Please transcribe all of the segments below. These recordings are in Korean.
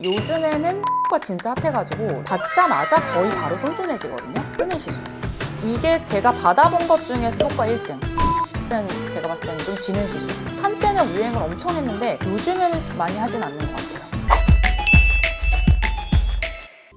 요즘에는 가 진짜 핫해가지고 받자마자 거의 바로 쫀쫀해지거든요. 끄는 시술. 이게 제가 받아본 것 중에서 효과 1등. 제가 봤을 때는 좀 지는 시술. 한때는 유행을 엄청 했는데 요즘에는 좀 많이 하진 않는 것 같아요.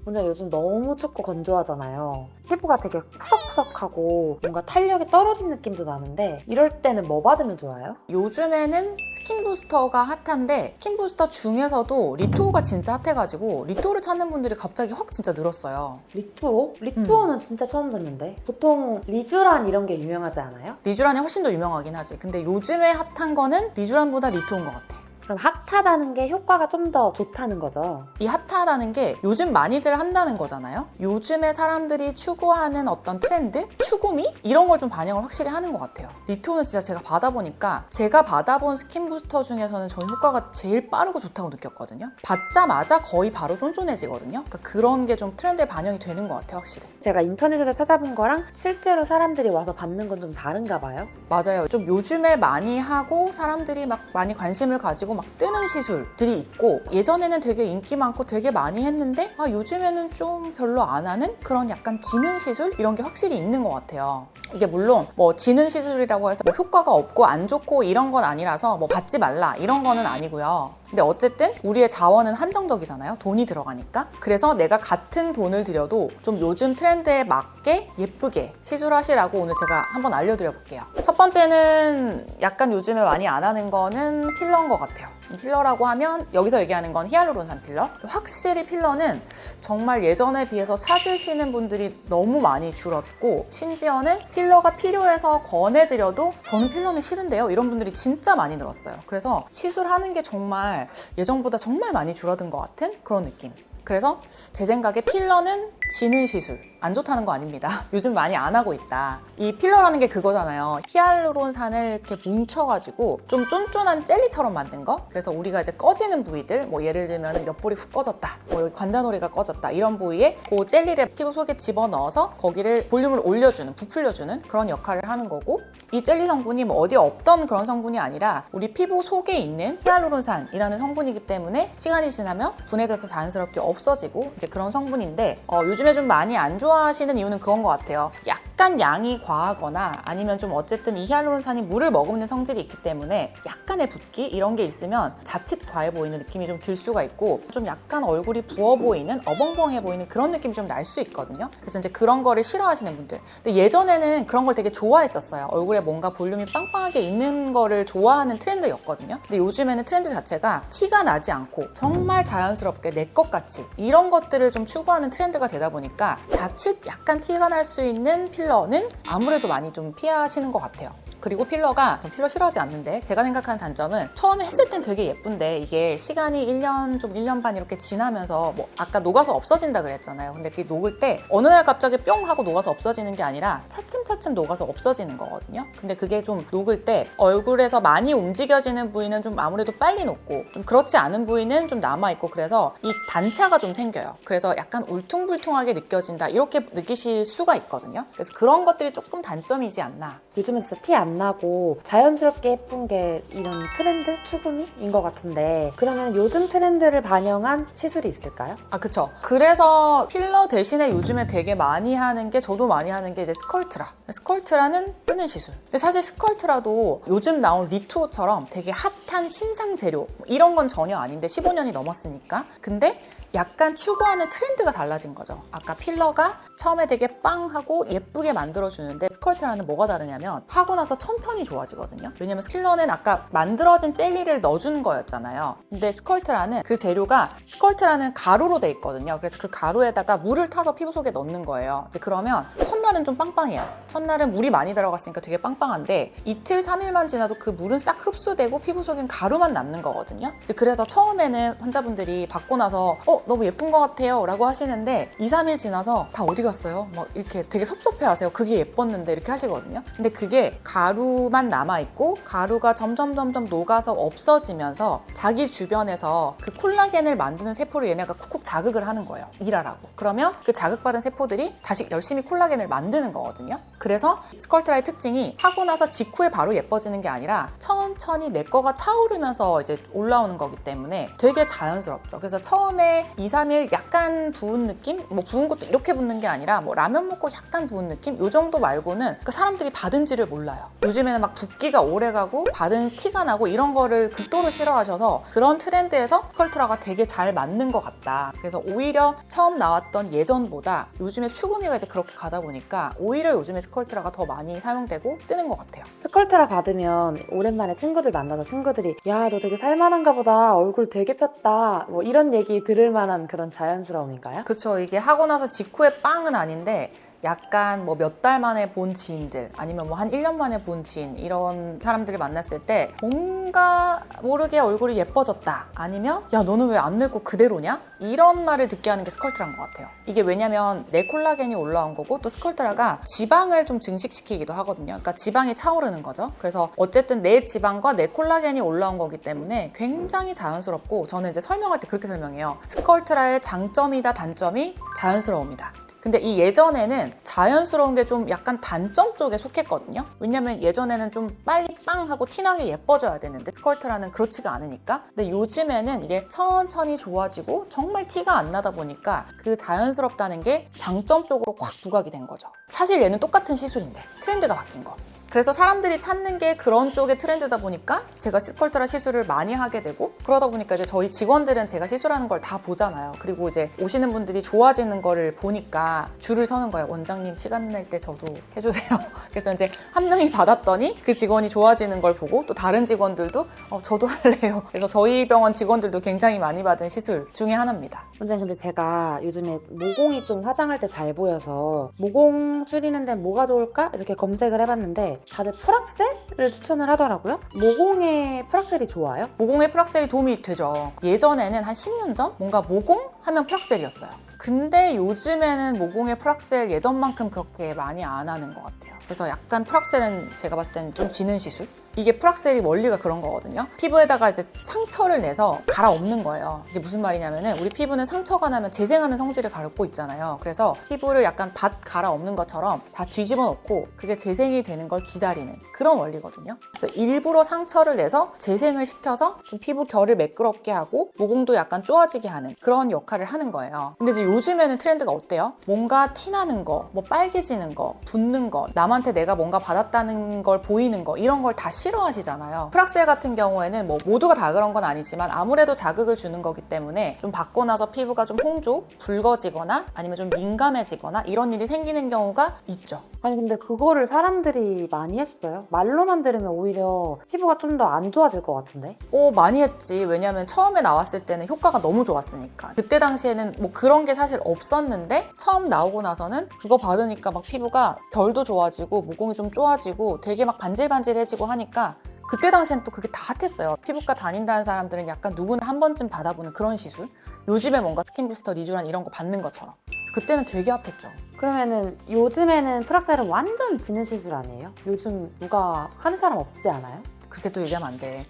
먼저 요즘 너무 춥고 건조하잖아요. 피부가 되게 푸석푸석하고 뭔가 탄력이 떨어진 느낌도 나는데 이럴 때는 뭐 받으면 좋아요? 요즘에는 스킨 부스터가 핫한데 스킨 부스터 중에서도 리투오가 진짜 핫해가지고 리투오를 찾는 분들이 갑자기 확 진짜 늘었어요. 리투오? 리투오는 진짜 처음 듣는데 보통 리쥬란 이런 게 유명하지 않아요? 리쥬란이 훨씬 더 유명하긴 하지. 근데 요즘에 핫한 거는 리쥬란보다 리투오인 것 같아. 그럼 핫하다는 게 효과가 좀 더 좋다는 거죠? 이 핫하다는 게 요즘 많이들 한다는 거잖아요. 요즘에 사람들이 추구하는 어떤 트렌드? 추구미? 이런 걸 좀 반영을 확실히 하는 것 같아요. 리투오는 진짜 제가 받아보니까 제가 받아본 스킨 부스터 중에서는 저는 효과가 제일 빠르고 좋다고 느꼈거든요. 받자마자 거의 바로 쫀쫀해지거든요. 그러니까 그런 게 좀 트렌드에 반영이 되는 것 같아요, 확실히. 제가 인터넷에서 찾아본 거랑 실제로 사람들이 와서 받는 건 좀 다른가 봐요. 맞아요. 좀 요즘에 많이 하고 사람들이 막 많이 관심을 가지고 막 뜨는 시술들이 있고 예전에는 되게 인기 많고 되게 많이 했는데 요즘에는 좀 별로 안 하는 그런 약간 지는 시술 이런 게 확실히 있는 것 같아요. 이게 물론 뭐 지는 시술이라고 해서 뭐 효과가 없고 안 좋고 이런 건 아니라서 뭐 받지 말라 이런 거는 아니고요. 근데 어쨌든 우리의 자원은 한정적이잖아요. 돈이 들어가니까. 그래서 내가 같은 돈을 들여도 좀 요즘 트렌드에 맞게 예쁘게 시술하시라고 오늘 제가 한번 알려드려 볼게요. 첫 번째는 약간 요즘에 많이 안 하는 거는 필러인 것 같아요. 필러라고 하면 여기서 얘기하는 건 히알루론산 필러. 확실히 필러는 정말 예전에 비해서 찾으시는 분들이 너무 많이 줄었고 심지어는 필러가 필요해서 권해드려도 저는 필러는 싫은데요. 이런 분들이 진짜 많이 늘었어요. 그래서 시술하는 게 정말 예전보다 정말 많이 줄어든 것 같은 그런 느낌. 그래서 제 생각에 필러는 지는 시술. 안 좋다는 거 아닙니다. 요즘 많이 안 하고 있다. 이 필러라는 게 그거잖아요. 히알루론산을 이렇게 뭉쳐가지고 좀 쫀쫀한 젤리처럼 만든 거. 그래서 우리가 이제 꺼지는 부위들, 뭐 예를 들면 옆볼이 훅 꺼졌다, 뭐 여기 관자놀이가 꺼졌다 이런 부위에 그 젤리를 피부 속에 집어넣어서 거기를 볼륨을 올려주는, 부풀려주는 그런 역할을 하는 거고 이 젤리 성분이 뭐 어디에 없던 그런 성분이 아니라 우리 피부 속에 있는 히알루론산이라는 성분이기 때문에 시간이 지나면 분해돼서 자연스럽게 없어지고 이제 그런 성분인데 요즘에 좀 많이 안 좋아하시는 이유는 그건 것 같아요. 약간 양이 과하거나 아니면 좀 어쨌든 이 히알루론산이 물을 머금는 성질이 있기 때문에 약간의 붓기 이런 게 있으면 자칫 과해 보이는 느낌이 좀 들 수가 있고 좀 약간 얼굴이 부어 보이는 어벙벙해 보이는 그런 느낌이 좀 날 수 있거든요. 그래서 이제 그런 거를 싫어하시는 분들. 근데 예전에는 그런 걸 되게 좋아했었어요. 얼굴에 뭔가 볼륨이 빵빵하게 있는 거를 좋아하는 트렌드였거든요. 근데 요즘에는 트렌드 자체가 티가 나지 않고 정말 자연스럽게 내 것 같이 이런 것들을 좀 추구하는 트렌드가 되다 보니까 자칫 약간 티가 날 수 있는 필러는 아무래도 많이 좀 피하시는 것 같아요. 그리고 필러가 필러 싫어하지 않는데 제가 생각하는 단점은 처음에 했을 땐 되게 예쁜데 이게 시간이 1년 반 이렇게 지나면서 뭐 아까 녹아서 없어진다 그랬잖아요. 근데 그게 녹을 때 어느 날 갑자기 뿅 하고 녹아서 없어지는 게 아니라 차츰차츰 녹아서 없어지는 거거든요. 근데 그게 좀 녹을 때 얼굴에서 많이 움직여지는 부위는 좀 아무래도 빨리 녹고 좀 그렇지 않은 부위는 좀 남아있고 그래서 이 단차가 좀 생겨요. 그래서 약간 울퉁불퉁하게 느껴진다 이렇게 느끼실 수가 있거든요. 그래서 그런 것들이 조금 단점이지 않나. 요즘은 진짜 티 안 나고 자연스럽게 예쁜 게 이런 트렌드? 추구미인 것 같은데 그러면 요즘 트렌드를 반영한 시술이 있을까요? 그쵸. 그래서 필러 대신에 요즘에 되게 많이 하는 게 저도 많이 하는 게 이제 스컬트라. 스컬트라는 뜨는 시술. 근데 사실 스컬트라도 요즘 나온 리투오처럼 되게 핫한 신상 재료 이런 건 전혀 아닌데 15년이 넘었으니까. 근데 약간 추구하는 트렌드가 달라진 거죠. 아까 필러가 처음에 되게 빵 하고 예쁘게 만들어주는데 스컬트라는 뭐가 다르냐면 하고 나서 천천히 좋아지거든요. 왜냐면 필러는 아까 만들어진 젤리를 넣어주는 거였잖아요. 근데 스컬트라는 그 재료가 스컬트라는 가루로 돼 있거든요. 그래서 그 가루에다가 물을 타서 피부 속에 넣는 거예요. 그러면 첫날은 좀 빵빵해요. 첫날은 물이 많이 들어갔으니까 되게 빵빵한데 이틀, 3일만 지나도 그 물은 싹 흡수되고 피부 속엔 가루만 남는 거거든요. 그래서 처음에는 환자분들이 받고 나서 너무 예쁜 것 같아요 라고 하시는데 2, 3일 지나서 다 어디 갔어요? 막 이렇게 되게 섭섭해 하세요. 그게 예뻤는데 이렇게 하시거든요. 근데 그게 가루만 남아있고 가루가 점점 녹아서 없어지면서 자기 주변에서 그 콜라겐을 만드는 세포를 얘네가 쿡쿡 자극을 하는 거예요. 일하라고. 그러면 그 자극받은 세포들이 다시 열심히 콜라겐을 만드는 거거든요. 그래서 스컬트라의 특징이 하고 나서 직후에 바로 예뻐지는 게 아니라 천천히 내 거가 차오르면서 이제 올라오는 거기 때문에 되게 자연스럽죠. 그래서 처음에 2, 3일 약간 부은 느낌? 뭐 부은 것도 이렇게 붓는 게 아니라 뭐 라면 먹고 약간 부은 느낌? 요 정도 말고는 그 사람들이 받은지를 몰라요. 요즘에는 막 붓기가 오래가고 받은 티가 나고 이런 거를 극도로 싫어하셔서 그런 트렌드에서 스컬트라가 되게 잘 맞는 것 같다. 그래서 오히려 처음 나왔던 예전보다 요즘에 추구미가 이제 그렇게 가다 보니까 오히려 요즘에 스컬트라가 더 많이 사용되고 뜨는 것 같아요. 스컬트라 받으면 오랜만에 친구들 만나서 친구들이 야, 너 되게 살만한가 보다. 얼굴 되게 폈다. 뭐 이런 얘기 들을 만한 그런 자연스러움인가요? 그쵸. 이게 하고 나서 직후에 빵은 아닌데 약간 뭐 몇 달 만에 본 지인들 아니면 뭐 한 1년 만에 본 지인 이런 사람들을 만났을 때 뭔가 모르게 얼굴이 예뻐졌다 아니면 야 너는 왜 안 늙고 그대로냐? 이런 말을 듣게 하는 게 스컬트라인 것 같아요. 이게 왜냐면 내 콜라겐이 올라온 거고 또 스컬트라가 지방을 좀 증식시키기도 하거든요. 그러니까 지방이 차오르는 거죠. 그래서 어쨌든 내 지방과 내 콜라겐이 올라온 거기 때문에 굉장히 자연스럽고 저는 이제 설명할 때 그렇게 설명해요. 스컬트라의 장점이다 단점이 자연스러움이다. 근데 이 예전에는 자연스러운 게 좀 약간 단점 쪽에 속했거든요. 왜냐면 예전에는 좀 빨리 빵 하고 티나게 예뻐져야 되는데 스컬트라는 그렇지가 않으니까. 근데 요즘에는 이게 천천히 좋아지고 정말 티가 안 나다 보니까 그 자연스럽다는 게 장점 쪽으로 확 부각이 된 거죠. 사실 얘는 똑같은 시술인데 트렌드가 바뀐 거. 그래서 사람들이 찾는 게 그런 쪽의 트렌드다 보니까 제가 스컬트라 시술을 많이 하게 되고 그러다 보니까 이제 저희 직원들은 제가 시술하는 걸 다 보잖아요. 그리고 이제 오시는 분들이 좋아지는 거를 보니까 줄을 서는 거예요. 원장님 시간 낼 때 저도 해주세요. 그래서 이제 한 명이 받았더니 그 직원이 좋아지는 걸 보고 또 다른 직원들도 저도 할래요. 그래서 저희 병원 직원들도 굉장히 많이 받은 시술 중에 하나입니다. 원장님, 근데 제가 요즘에 모공이 좀 화장할 때 잘 보여서 모공 줄이는데 뭐가 좋을까? 이렇게 검색을 해봤는데 다들 프락셀을 추천을 하더라고요. 모공에 프락셀이 좋아요? 모공에 프락셀이 도움이 되죠. 예전에는 한 10년 전 뭔가 모공 하면 프락셀이었어요. 근데 요즘에는 모공에 프락셀 예전만큼 그렇게 많이 안 하는 것 같아요. 그래서 약간 프락셀은 제가 봤을 때는 좀 지는 시술? 이게 프락셀이 원리가 그런 거거든요. 피부에다가 이제 상처를 내서 갈아엎는 거예요. 이게 무슨 말이냐면은 우리 피부는 상처가 나면 재생하는 성질을 갖고 있잖아요. 그래서 피부를 약간 밭 갈아엎는 것처럼 다 뒤집어 놓고 그게 재생이 되는 걸 기다리는 그런 원리거든요. 그래서 일부러 상처를 내서 재생을 시켜서 좀 피부 결을 매끄럽게 하고 모공도 약간 쪼아지게 하는 그런 역할을 하는 거예요. 근데 이제 요즘에는 트렌드가 어때요? 뭔가 티나는 거, 뭐 빨개지는 거, 붓는 거, 남한테 내가 뭔가 받았다는 걸 보이는 거 이런 걸 다 싫어하시잖아요. 프락셀 같은 경우에는 뭐 모두가 다 그런 건 아니지만 아무래도 자극을 주는 거기 때문에 좀 받고 나서 피부가 좀 홍조, 붉어지거나 아니면 좀 민감해지거나 이런 일이 생기는 경우가 있죠. 아니, 근데 그거를 사람들이 많이 했어요. 말로만 들으면 오히려 피부가 좀 더 안 좋아질 것 같은데? 많이 했지. 왜냐면 처음에 나왔을 때는 효과가 너무 좋았으니까. 그때 당시에는 뭐 그런 게 사실 없었는데 처음 나오고 나서는 그거 받으니까 막 피부가 결도 좋아지고 모공이 좀 좋아지고 되게 막 반질반질해지고 하니까 그때 당시엔 또 그게 다 핫했어요. 피부과 다닌다는 사람들은 약간 누구나 한 번쯤 받아보는 그런 시술. 요즘에 뭔가 스킨 부스터, 리쥬란 이런 거 받는 것처럼. 그때는 되게 핫했죠. 그러면은 요즘에는 프락셀은 완전 지는 시술 아니에요? 요즘 누가 하는 사람 없지 않아요? 그렇게 또 얘기하면 안 돼.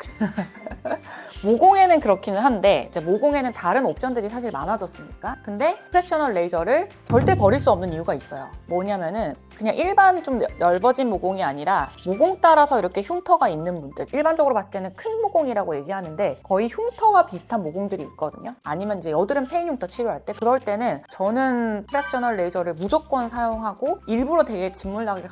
모공에는 그렇기는 한데 이제 모공에는 다른 옵션들이 사실 많아졌으니까. 근데 프랙셔널 레이저를 절대 버릴 수 없는 이유가 있어요. 뭐냐면은 그냥 일반 좀 넓어진 모공이 아니라 모공 따라서 이렇게 흉터가 있는 분들, 일반적으로 봤을 때는 큰 모공이라고 얘기하는데 거의 흉터와 비슷한 모공들이 있거든요. 아니면 이제 여드름 페인 흉터 치료할 때 그럴 때는 저는 프랙셔널 레이저를 무조건 사용하고 일부러 되게 짓물나게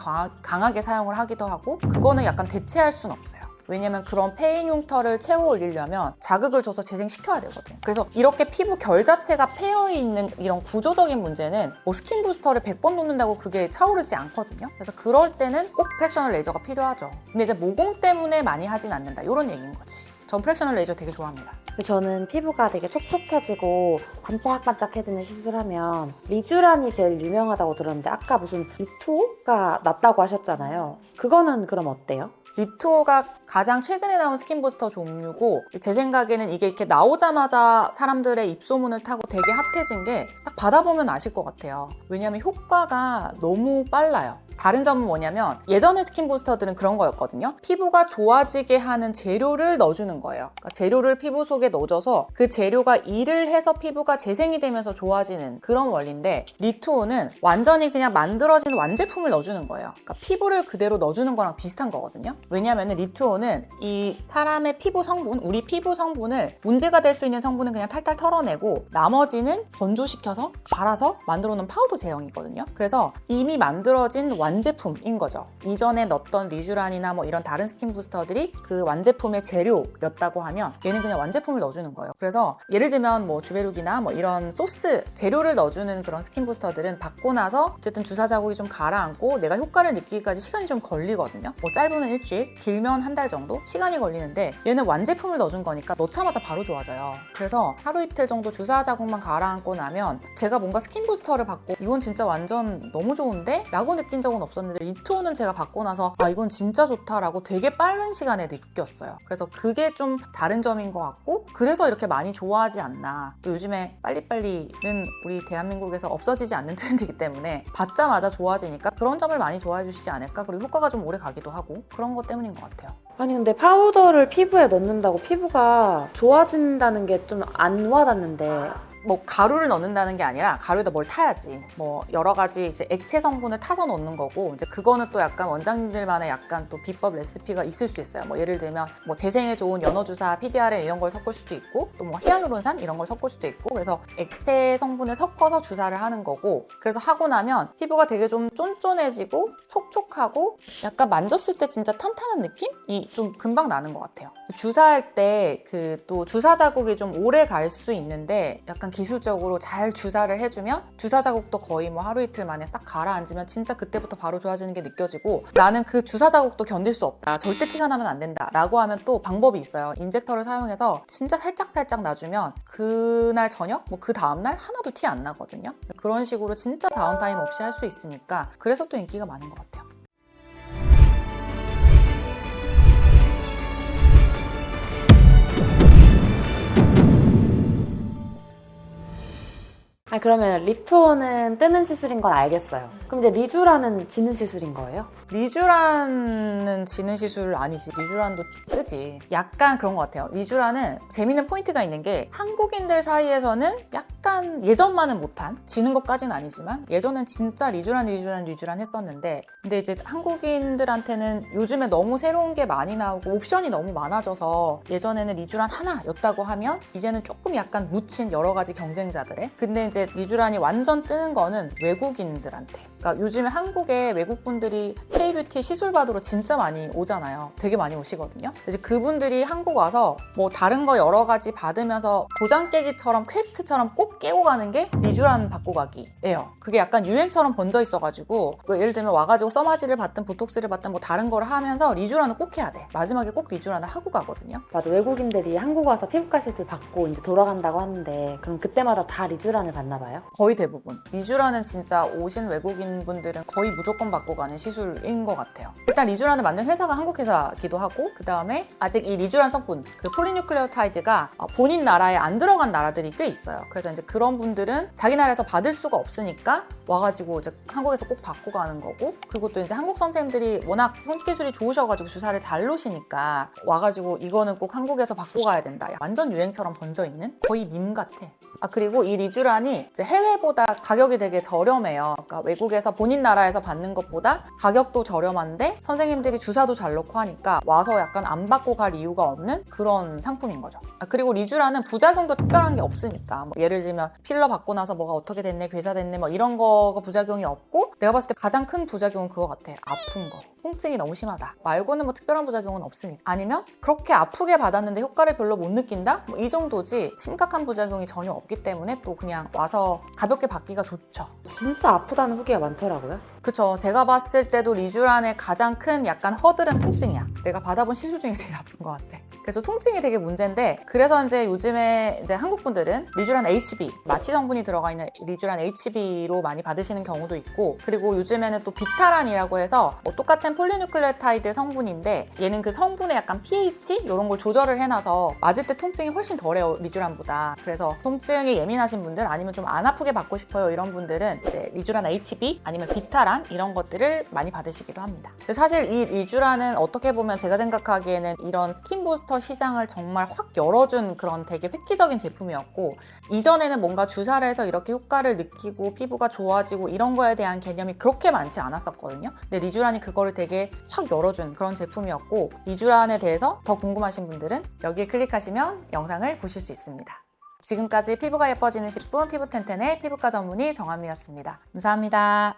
강하게 사용을 하기도 하고 그거는 약간 대체할 수는 없어요. 왜냐면 그런 페인 흉터를 채워 올리려면 자극을 줘서 재생시켜야 되거든요. 그래서 이렇게 피부 결 자체가 패여 있는 이런 구조적인 문제는 뭐 스킨 부스터를 100번 놓는다고 그게 차오르지 않거든요. 그래서 그럴 때는 꼭 프랙셔널 레이저가 필요하죠. 근데 이제 모공 때문에 많이 하진 않는다. 이런 얘기인 거지. 전 프랙셔널 레이저 되게 좋아합니다. 저는 피부가 되게 촉촉해지고 반짝반짝해지는 시술하면 리쥬란이 제일 유명하다고 들었는데 아까 무슨 유투가 낫다고 하셨잖아요. 그거는 그럼 어때요? 리투오가 가장 최근에 나온 스킨 부스터 종류고 제 생각에는 이게 이렇게 나오자마자 사람들의 입소문을 타고 되게 핫해진 게 딱 받아보면 아실 것 같아요. 왜냐하면 효과가 너무 빨라요. 다른 점은 뭐냐면 예전의 스킨 부스터들은 그런 거였거든요. 피부가 좋아지게 하는 재료를 넣어주는 거예요. 그러니까 재료를 피부 속에 넣어줘서 그 재료가 일을 해서 피부가 재생이 되면서 좋아지는 그런 원리인데 리투오는 완전히 그냥 만들어진 완제품을 넣어주는 거예요. 그러니까 피부를 그대로 넣어주는 거랑 비슷한 거거든요. 왜냐하면 리투오는 이 사람의 피부 성분, 우리 피부 성분을 문제가 될 수 있는 성분은 그냥 탈탈 털어내고 나머지는 건조시켜서 갈아서 만들어 놓은 파우더 제형이거든요. 그래서 이미 만들어진 완제품인 거죠. 이전에 넣었던 리쥬란이나 뭐 이런 다른 스킨 부스터들이 그 완제품의 재료였다고 하면 얘는 그냥 완제품을 넣어주는 거예요. 그래서 예를 들면 뭐 주베룩이나 뭐 이런 소스 재료를 넣어주는 그런 스킨 부스터들은 받고 나서 어쨌든 주사 자국이 좀 가라앉고 내가 효과를 느끼기까지 시간이 좀 걸리거든요. 뭐 짧으면 일주일, 길면 한 달 정도 시간이 걸리는데 얘는 완제품을 넣어준 거니까 넣자마자 바로 좋아져요. 그래서 하루 이틀 정도 주사 자국만 가라앉고 나면 제가 뭔가 스킨 부스터를 받고 이건 진짜 완전 너무 좋은데? 라고 느낀 적은 없었는데 리투오는 제가 받고 나서 아 이건 진짜 좋다라고 되게 빠른 시간에 느꼈어요. 그래서 그게 좀 다른 점인 것 같고 그래서 이렇게 많이 좋아하지 않나. 또 요즘에 빨리빨리는 우리 대한민국에서 없어지지 않는 트렌드이기 때문에 받자마자 좋아지니까 그런 점을 많이 좋아해 주시지 않을까. 그리고 효과가 좀 오래 가기도 하고 그런 것 때문인 것 같아요. 아니 근데 파우더를 피부에 넣는다고 피부가 좋아진다는 게 좀 안 와닿는데 뭐 가루를 넣는다는 게 아니라 가루에다 뭘 타야지. 뭐 여러 가지 이제 액체 성분을 타서 넣는 거고 이제 그거는 또 약간 원장님들만의 약간 또 비법 레시피가 있을 수 있어요. 뭐 예를 들면 뭐 재생에 좋은 연어주사, PDRN 이런 걸 섞을 수도 있고 또 뭐 히알루론산 이런 걸 섞을 수도 있고 그래서 액체 성분을 섞어서 주사를 하는 거고 그래서 하고 나면 피부가 되게 좀 쫀쫀해지고 촉촉하고 약간 만졌을 때 진짜 탄탄한 느낌이 좀 금방 나는 것 같아요. 주사할 때 그 또 주사 자국이 좀 오래 갈 수 있는데 약간 기술적으로 잘 주사를 해주면 주사 자국도 거의 뭐 하루 이틀 만에 싹 가라앉으면 진짜 그때부터 바로 좋아지는 게 느껴지고 나는 그 주사 자국도 견딜 수 없다. 절대 티가 나면 안 된다. 라고 하면 또 방법이 있어요. 인젝터를 사용해서 진짜 살짝살짝 놔주면 그날 저녁? 뭐 그 다음날 하나도 티 안 나거든요. 그런 식으로 진짜 다운타임 없이 할 수 있으니까 그래서 또 인기가 많은 것 같아요. 그러면 리투오는 뜨는 시술인 건 알겠어요. 그럼 이제 리쥬란은 지는 시술인 거예요? 리쥬란은 지는 시술 아니지. 리쥬란도 뜨지. 약간 그런 것 같아요. 리쥬란은 재밌는 포인트가 있는 게 한국인들 사이에서는 약간 예전만은 못한 지는 것까지는 아니지만 예전엔 진짜 리쥬란 했었는데 근데 이제 한국인들한테는 요즘에 너무 새로운 게 많이 나오고 옵션이 너무 많아져서 예전에는 리쥬란 하나였다고 하면 이제는 조금 약간 묻힌 여러 가지 경쟁자들의 근데 이제 리쥬란이 완전 뜨는 거는 외국인들한테 그러니까 요즘에 한국에 외국분들이 K-뷰티 시술 받으러 진짜 많이 오잖아요. 되게 많이 오시거든요. 이제 그분들이 한국 와서 뭐 다른 거 여러 가지 받으면서 도장 깨기처럼 퀘스트처럼 꼭 깨고 가는 게 리쥬란 받고 가기예요. 그게 약간 유행처럼 번져 있어가지고 예를 들면 와가지고 써마지를 받든 보톡스를 받든 뭐 다른 거를 하면서 리쥬란을 꼭 해야 돼. 마지막에 꼭 리쥬란을 하고 가거든요. 맞아. 외국인들이 한국 와서 피부과 시술 받고 이제 돌아간다고 하는데 그럼 그때마다 다 리쥬란을 받나 봐요? 거의 대부분. 리쥬란은 진짜 오신 외국인 분들은 거의 무조건 받고 가는 시술인 것 같아요. 일단 리쥬란을 만든 회사가 한국 회사기도 하고 그 다음에 아직 이 리쥬란 성분 그 폴리뉴클레오타이드가 본인 나라에 안 들어간 나라들이 꽤 있어요. 그래서 이제 그런 분들은 자기 나라에서 받을 수가 없으니까 와가지고 이제 한국에서 꼭 받고 가는 거고 그리고 또 이제 한국 선생님들이 워낙 손기술이 좋으셔가지고 주사를 잘 놓으시니까 와가지고 이거는 꼭 한국에서 받고 가야 된다. 완전 유행처럼 번져 있는 거의 밈 같아. 그리고 이 리쥬란이 이제 해외보다 가격이 되게 저렴해요. 그러니까 외국에서 본인 나라에서 받는 것보다 가격도 저렴한데 선생님들이 주사도 잘 놓고 하니까 와서 약간 안 받고 갈 이유가 없는 그런 상품인 거죠. 그리고 리쥬란은 부작용도 특별한 게 없으니까 뭐 예를 들면 필러 받고 나서 뭐가 어떻게 됐네, 괴사됐네 뭐 이런 거가 부작용이 없고 내가 봤을 때 가장 큰 부작용은 그거 같아. 아픈 거. 통증이 너무 심하다. 말고는 뭐 특별한 부작용은 없으니까. 아니면 그렇게 아프게 받았는데 효과를 별로 못 느낀다? 뭐 이 정도지 심각한 부작용이 전혀 없기 때문에 또 그냥 와서 가볍게 받기가 좋죠. 진짜 아프다는 후기가 많더라고요. 그쵸. 제가 봤을 때도 리쥬란의 가장 큰 약간 허들은 통증이야. 내가 받아본 시술 중에 제일 아픈 것 같아. 그래서 통증이 되게 문제인데, 그래서 이제 요즘에 이제 한국 분들은 리쥬란 HB, 마취 성분이 들어가 있는 리쥬란 HB로 많이 받으시는 경우도 있고, 그리고 요즘에는 또 비타란이라고 해서 뭐 똑같은 폴리누클레오타이드 성분인데 얘는 그 성분의 약간 pH 이런 걸 조절을 해놔서 맞을 때 통증이 훨씬 덜해요, 리쥬란보다. 그래서 통증이 예민하신 분들, 아니면 좀 안 아프게 받고 싶어요 이런 분들은 이제 리쥬란 HB 아니면 비타란 이런 것들을 많이 받으시기도 합니다. 근데 사실 이 리쥬란은 어떻게 보면 제가 생각하기에는 이런 스킨 부스터 시장을 정말 확 열어준 그런 되게 획기적인 제품이었고, 이전에는 뭔가 주사를 해서 이렇게 효과를 느끼고 피부가 좋아지고 이런 거에 대한 개념이 그렇게 많지 않았었거든요. 근데 리쥬란이 그거를 되게 확 열어준 그런 제품이었고, 리쥬란에 대해서 더 궁금하신 분들은 여기에 클릭하시면 영상을 보실 수 있습니다. 지금까지 피부가 예뻐지는 10분 피부텐텐의 피부과 전문의 정한미였습니다. 감사합니다.